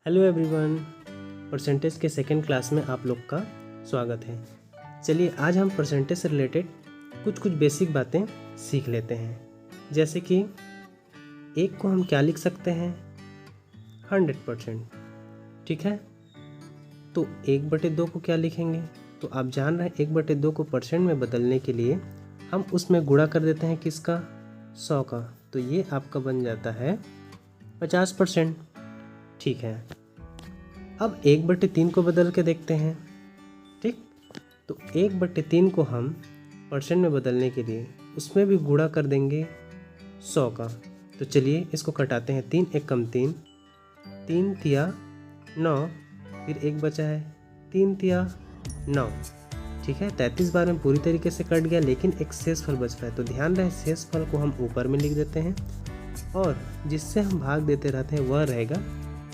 Hello everyone, percentage के second class में आप लोग का स्वागत है। चलिए आज हम परसेंटेज से रिलेटेड कुछ बेसिक बातें सीख लेते हैं। जैसे कि एक को हम क्या लिख सकते हैं 100%, ठीक है। तो 1/2 को क्या लिखेंगे, तो आप जान रहे हैं 1/2 को परसेंट में बदलने के लिए हम उसमें गुणा कर देते हैं किसका, 100 का। तो ये आपका बन जाता है 50%, ठीक है। अब 1/3 को बदल के देखते हैं, ठीक। तो 1/3 को हम परसेंट में बदलने के लिए उसमें भी गुणा कर देंगे 100 का। तो चलिए इसको कटाते हैं, 3 × 1 = 3, 3 × 9, फिर 1 बचा है, 3 × 9, ठीक है। 33 बार में पूरी तरीके से कट गया, लेकिन एक शेषफल बच रहा है। तो ध्यान रहे शेषफल को हम ऊपर में लिख देते हैं और जिससे हम भाग देते रहते हैं वह रहेगा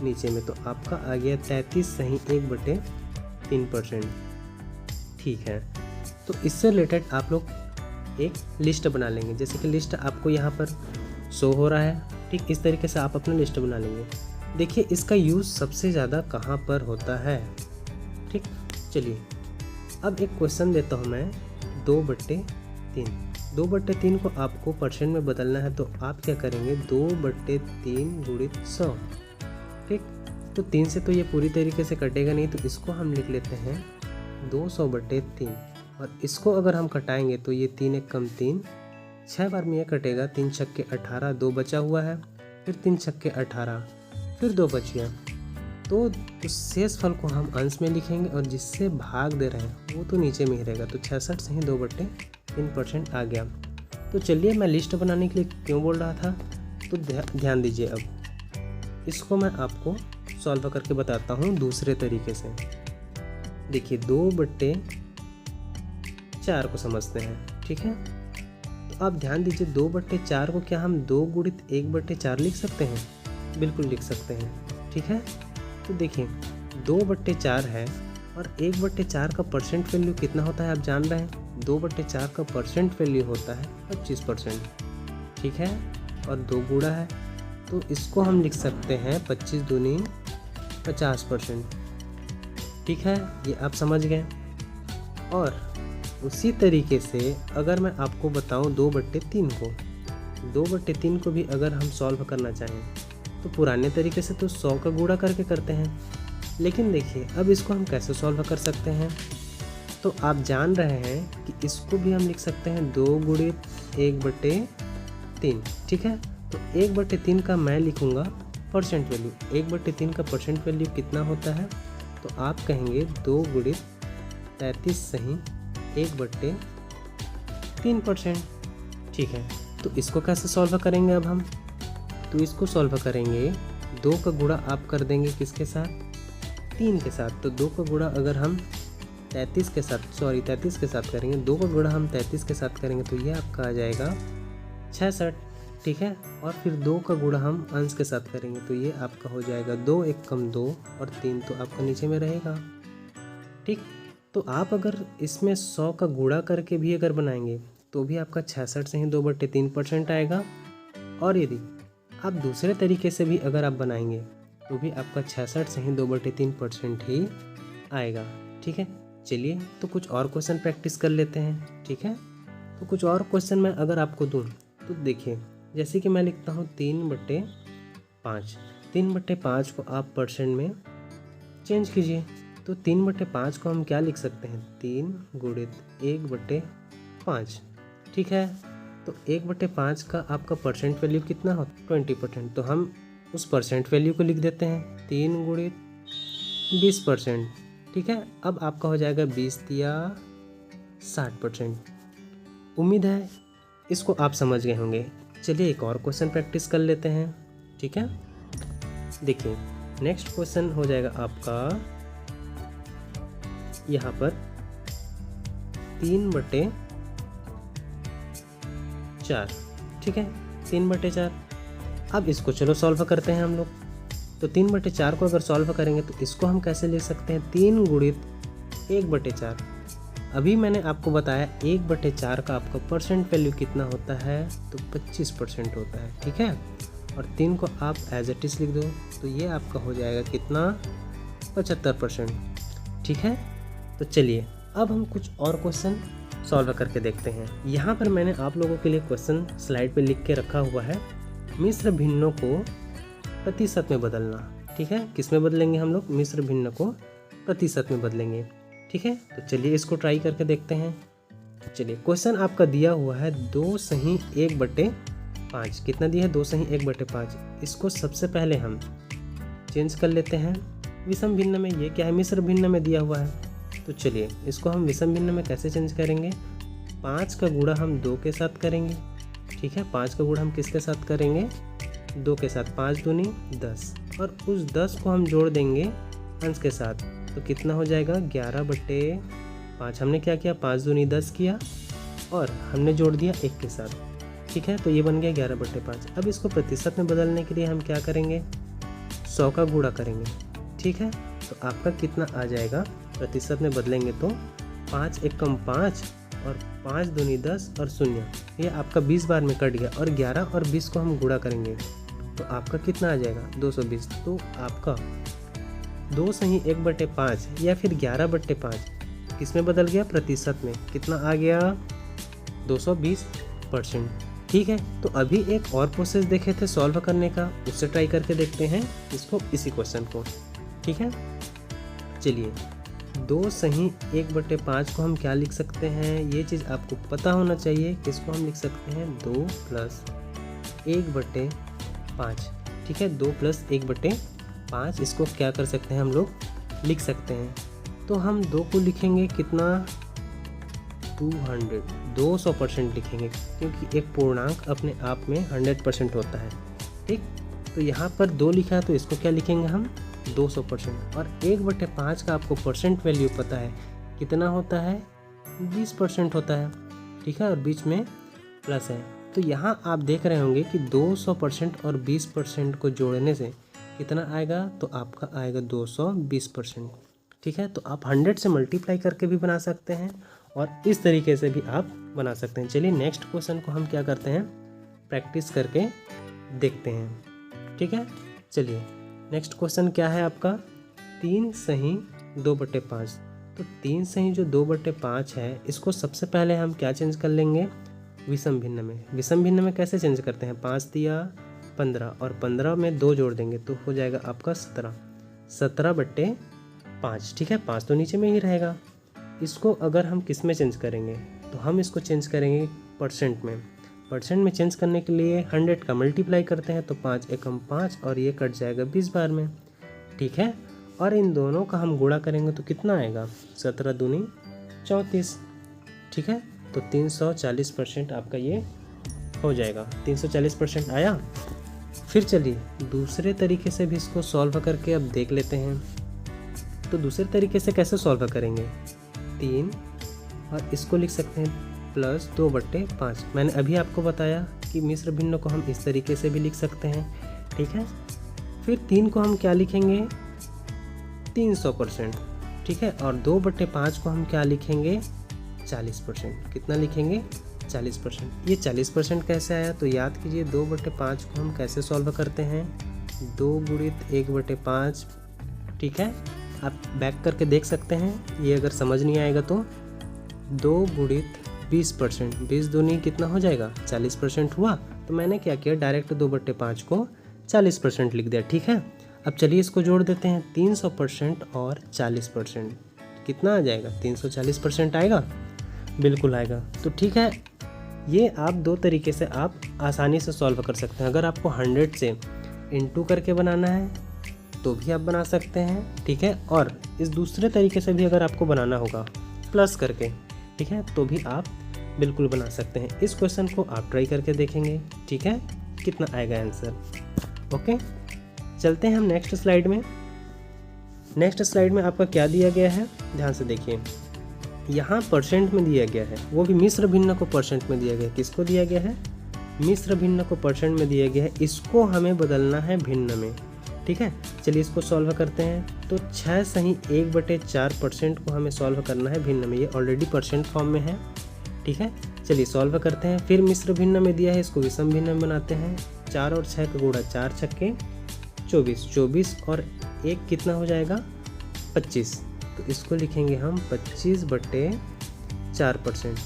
नीचे में। तो आपका आ गया 33 सही 1/3%, ठीक है। तो इससे रिलेटेड आप लोग एक लिस्ट बना लेंगे। जैसे कि लिस्ट आपको यहाँ पर शो हो रहा है, ठीक। इस तरीके से आप अपना लिस्ट बना लेंगे। देखिए इसका यूज़ सबसे ज़्यादा कहाँ पर होता है, ठीक। चलिए अब एक क्वेश्चन देता हूँ मैं, 2/3। 2/3 को आपको परसेंट में बदलना है, तो आप क्या करेंगे 2/3 × 100, ठीक। तो 3 से तो ये पूरी तरीके से कटेगा नहीं, तो इसको हम लिख लेते हैं 200/3। और इसको अगर हम कटाएंगे तो ये 3 × 1 = 3, 6 बार में ये कटेगा, 3 × 6 = 18, 2 बचा हुआ है, फिर 3 × 6 = 18, फिर 2 बच गया। तो उस शेषफल को हम अंश में लिखेंगे और जिससे भाग दे रहे हैं वो तो नीचे में ही रहेगा। तो 66 सही 2/3% आ गया। तो चलिए मैं लिस्ट बनाने के लिए क्यों बोल रहा था, तो ध्यान दीजिए। अब इसको मैं आपको सॉल्व करके बताता हूँ दूसरे तरीके से। देखिए 2/4 को समझते हैं, ठीक है। तो आप ध्यान दीजिए 2/4 को क्या हम 2 × 1/4 लिख सकते हैं? बिल्कुल लिख सकते हैं, ठीक है। तो देखिए 2/4 है और 1/4 का परसेंट वैल्यू कितना होता है आप जान रहे हैं। 2/4 का परसेंट वैल्यू होता है 25%, ठीक है। और 2 गुणा है तो इसको हम लिख सकते हैं 25 दूनी 50%, ठीक है। ये आप समझ गए। और उसी तरीके से अगर मैं आपको बताऊं 2/3 को, 2/3 को भी अगर हम सॉल्व करना चाहें तो पुराने तरीके से तो 100 का गुणा करके करते हैं, लेकिन देखिए अब इसको हम कैसे सॉल्व कर सकते हैं। तो आप जान रहे हैं कि इसको भी हम लिख सकते हैं 2 × 1/3, ठीक है। तो 1/3 का मैं लिखूँगा परसेंट वैल्यू। 1/3 का परसेंट वैल्यू कितना होता है, तो आप कहेंगे 2 × 33 सही 1/3%, ठीक है। तो इसको कैसे सॉल्व करेंगे अब हम, तो इसको सॉल्व करेंगे 2 का गुणा आप कर देंगे किसके साथ, 3 के साथ। तो 2 का गुणा अगर हम 33 के साथ करेंगे, 2 का गुणा हम 33 के साथ करेंगे तो ये आपका आ जाएगा 66, ठीक है। और फिर 2 का गुणा हम अंश के साथ करेंगे तो ये आपका हो जाएगा 2 × 1 = 2 और 3 तो आपका नीचे में रहेगा, ठीक। तो आप अगर इसमें 100 का गुणा करके भी अगर बनाएंगे तो भी आपका 66 से ही 2/3% आएगा। और यदि आप दूसरे तरीके से भी अगर आप बनाएंगे तो भी आपका 66 से ही 2/3% ही आएगा, ठीक है। चलिए तो कुछ और क्वेश्चन प्रैक्टिस कर लेते हैं, ठीक है। तो कुछ और क्वेश्चन मैं अगर आपको दूँ तो देखिए, जैसे कि मैं लिखता हूँ 3/5। 3/5 को आप परसेंट में चेंज कीजिए। तो 3/5 को हम क्या लिख सकते हैं, 3 × 1/5, ठीक है। तो 1/5 का आपका परसेंट वैल्यू कितना होता है 20%। तो हम उस परसेंट वैल्यू को लिख देते हैं 3 × 20%, ठीक है। अब आपका हो जाएगा 20 या 60%। उम्मीद है इसको आप समझ गए होंगे। चलिए एक और क्वेश्चन प्रैक्टिस कर लेते हैं, ठीक है। देखिए नेक्स्ट क्वेश्चन हो जाएगा आपका यहाँ पर 3/4, ठीक है। 3/4। अब इसको चलो सॉल्व करते हैं हम लोग। तो 3/4 को अगर सॉल्व करेंगे तो इसको हम कैसे लिख सकते हैं, 3 × 1/4। अभी मैंने आपको बताया 1/4 का आपका परसेंट वैल्यू कितना होता है, तो 25% होता है, ठीक है। और 3 को आप एज इट इज़ लिख दो, तो ये आपका हो जाएगा कितना, 75%। ठीक है, तो चलिए अब हम कुछ और क्वेश्चन सॉल्व करके देखते हैं। यहाँ पर मैंने आप लोगों के लिए क्वेश्चन स्लाइड पे लिख के रखा हुआ है, मिश्र भिन्नों को प्रतिशत में बदलना। ठीक है, किस में बदलेंगे हम लोग, मिश्र भिन्न को प्रतिशत में बदलेंगे। ठीक है, तो चलिए इसको ट्राई करके देखते हैं। चलिए क्वेश्चन आपका दिया हुआ है 2 सही 1/5। कितना दिया है, 2 सही 1/5। इसको सबसे पहले हम चेंज कर लेते हैं विषम भिन्न में। ये क्या है, मिश्र भिन्न में दिया हुआ है। तो चलिए इसको हम विषम भिन्न में कैसे चेंज करेंगे, 5 का गुणा हम 2 के साथ करेंगे। ठीक है, 5 का गुणा हम किसके साथ करेंगे, 2 के साथ। 5 दूनी 10, और उस 10 को हम जोड़ देंगे अंश के साथ, तो कितना हो जाएगा, 11/5। हमने क्या किया, 5 दूनी 10 किया और हमने जोड़ दिया 1 के साथ। ठीक है, तो ये बन गया 11/5। अब इसको प्रतिशत में बदलने के लिए हम क्या करेंगे, 100 का गुणा करेंगे। ठीक है, तो आपका कितना आ जाएगा, प्रतिशत में बदलेंगे तो 5 एकम 5 और 5 दूनी 10 और 0, ये आपका 20 बार में कट गया। और 11 और 20 को हम गुणा करेंगे तो आपका कितना आ जाएगा, 220। तो आपका 2 सही 1/5 या फिर 11/5 किस में बदल गया, प्रतिशत में। कितना आ गया, 220%। ठीक है, तो अभी एक और प्रोसेस देखे थे सॉल्व करने का, उससे ट्राई करके देखते हैं इसको, इसी क्वेश्चन को। ठीक है, चलिए 2 सही 1/5 को हम क्या लिख सकते हैं, ये चीज़ आपको पता होना चाहिए। किसको हम लिख सकते हैं, 2 + 1/5। ठीक है, 2 + 1/5, इसको क्या कर सकते हैं हम लोग, लिख सकते हैं। तो हम 2 को लिखेंगे कितना, 200% लिखेंगे, क्योंकि एक पूर्णांक अपने आप में 100% होता है। ठीक, तो यहाँ पर 2 लिखा है तो इसको क्या लिखेंगे हम, 200%। और 1/5 का आपको परसेंट वैल्यू पता है कितना होता है, 20% होता है। ठीक है, और बीच में प्लस है। तो यहाँ आप देख रहे होंगे कि 200% और 20% को जोड़ने से कितना आएगा, तो आपका आएगा 220%। ठीक है, तो आप 100 से मल्टीप्लाई करके भी बना सकते हैं और इस तरीके से भी आप बना सकते हैं। चलिए नेक्स्ट क्वेश्चन को हम क्या करते हैं, प्रैक्टिस करके देखते हैं। ठीक है, चलिए नेक्स्ट क्वेश्चन क्या है आपका, 3 सही 2/5। तो 3 सही जो 2/5 है, इसको सबसे पहले हम क्या चेंज कर लेंगे, विषम भिन्न में। विषम भिन्न में कैसे चेंज करते हैं, 5 दिया 15 और 15 में 2 जोड़ देंगे तो हो जाएगा आपका 17, 17/5। ठीक है, 5 तो नीचे में ही रहेगा। इसको अगर हम किस में चेंज करेंगे, तो हम इसको चेंज करेंगे परसेंट में। परसेंट में चेंज करने के लिए 100 का मल्टीप्लाई करते हैं, तो 5 एकम 5 और ये कट जाएगा 20 बार में। ठीक है, और इन दोनों का हम गुणा करेंगे तो कितना आएगा, 17 दूनी 34। ठीक है, तो 340% आपका ये हो जाएगा, 340% आया। फिर चलिए दूसरे तरीके से भी इसको सॉल्व करके अब देख लेते हैं। तो दूसरे तरीके से कैसे सॉल्व करेंगे, 3 और इसको लिख सकते हैं +2/5। मैंने अभी आपको बताया कि मिश्र भिन्न को हम इस तरीके से भी लिख सकते हैं। ठीक है, फिर 3 को हम क्या लिखेंगे, 300%। ठीक है, और 2/5 को हम क्या लिखेंगे, 40%। कितना लिखेंगे, 40%। ये 40% कैसे आया, तो याद कीजिए 2/5 को हम कैसे सॉल्व करते हैं, 2 × 1/5। ठीक है, आप बैक करके देख सकते हैं, ये अगर समझ नहीं आएगा तो 2 × 20%, 20 दूनी कितना हो जाएगा, 40% हुआ। तो मैंने क्या किया, डायरेक्ट 2/5 को 40% लिख दिया। ठीक है, अब चलिए इसको जोड़ देते हैं, 300% और 40%, कितना आ जाएगा, 340% आएगा, बिल्कुल आएगा। तो ठीक है, ये आप 2 तरीके से आप आसानी से सॉल्व कर सकते हैं। अगर आपको 100 से इंटू करके बनाना है तो भी आप बना सकते हैं। ठीक है, और इस दूसरे तरीके से भी अगर आपको बनाना होगा प्लस करके, ठीक है, तो भी आप बिल्कुल बना सकते हैं। इस क्वेश्चन को आप ट्राई करके देखेंगे। ठीक है, कितना आएगा आंसर। ओके, चलते हैं हम नेक्स्ट स्लाइड में। नेक्स्ट स्लाइड में आपका क्या दिया गया है, ध्यान से देखिए। यहाँ परसेंट में दिया गया है, वो भी मिश्र भिन्न को परसेंट में दिया गया है। किसको दिया गया है, मिश्र भिन्न को परसेंट में दिया गया है। इसको हमें बदलना है भिन्न में। ठीक है, चलिए इसको सॉल्व करते हैं। तो 6 सही 1/4% को हमें सॉल्व करना है भिन्न में। ये ऑलरेडी परसेंट फॉर्म में है। ठीक है, चलिए सॉल्व करते हैं। फिर मिश्र भिन्न में दिया है, इसको विषम भिन्न में बनाते हैं। 4 और 6 का गुणा, 4 छक्के 24, 24 और 1 कितना हो जाएगा 25। तो इसको लिखेंगे हम 25/4%।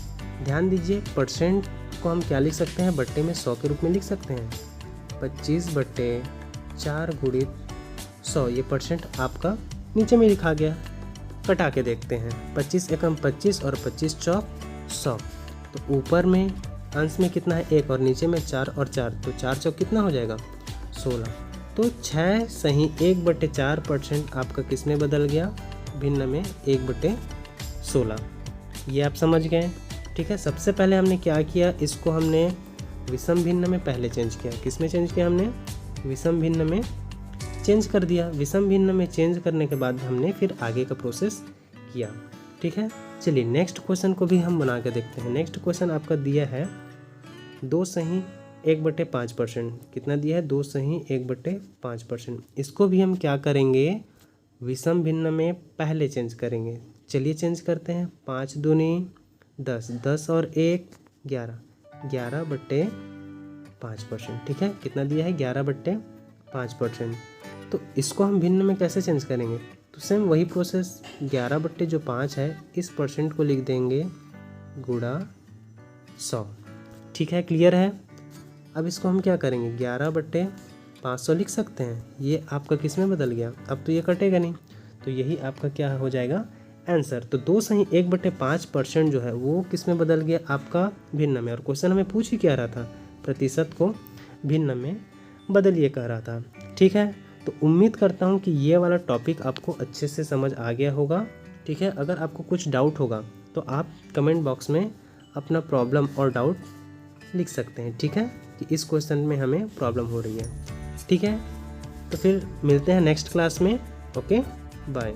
ध्यान दीजिए परसेंट को हम क्या लिख सकते हैं, बट्टे में 100 के रूप में लिख सकते हैं। 25/4 गुणित 100, ये परसेंट आपका नीचे में लिखा गया। कटा के देखते हैं, 25 एकम 25 और 25 चौक 100। तो ऊपर में अंश में कितना है 1 और नीचे में 4 और 4, तो 4 चौक कितना हो जाएगा 16। तो 6 सही 1/4% आपका किस में बदल गया, भिन्न में 1/16। ये आप समझ गए, ठीक है। सबसे पहले हमने क्या किया, इसको हमने विषम भिन्न में पहले चेंज किया। किस में चेंज किया हमने, विषम भिन्न में चेंज कर दिया। विषम भिन्न में चेंज करने के बाद हमने फिर आगे का प्रोसेस किया, ठीक है। चलिए नेक्स्ट क्वेश्चन को भी हम बना के देखते हैं। नेक्स्ट क्वेश्चन आपका दिया है 2 सही 1/5%। कितना दिया है, 2 सही 1/5%। इसको भी हम क्या करेंगे, विषम भिन्न में पहले चेंज करेंगे। चलिए चेंज करते हैं। 5 दूनी 10, 10 और 1 11, 11/5%, ठीक है। कितना दिया है 11/5%। तो इसको हम भिन्न में कैसे चेंज करेंगे, तो सेम वही प्रोसेस, 11/5 है, इस परसेंट को लिख देंगे गुणा 100, ठीक है। क्लियर है। अब इसको हम क्या करेंगे, 11/500 लिख सकते हैं। ये आपका किस में बदल गया, अब तो ये कटेगा नहीं, तो यही आपका क्या हो जाएगा आंसर। तो 2 सही 1/5% जो है वो किस में बदल गया, आपका भिन्न में। और क्वेश्चन हमें पूछ ही क्या रहा था, प्रतिशत को भिन्न में बदलिए कह रहा था, ठीक है। तो उम्मीद करता हूँ कि ये वाला टॉपिक आपको अच्छे से समझ आ गया होगा, ठीक है। अगर आपको कुछ डाउट होगा तो आप कमेंट बॉक्स में अपना प्रॉब्लम और डाउट लिख सकते हैं, ठीक है, कि इस क्वेश्चन में हमें प्रॉब्लम हो रही है, ठीक है। तो फिर मिलते हैं नेक्स्ट क्लास में। Okay, bye.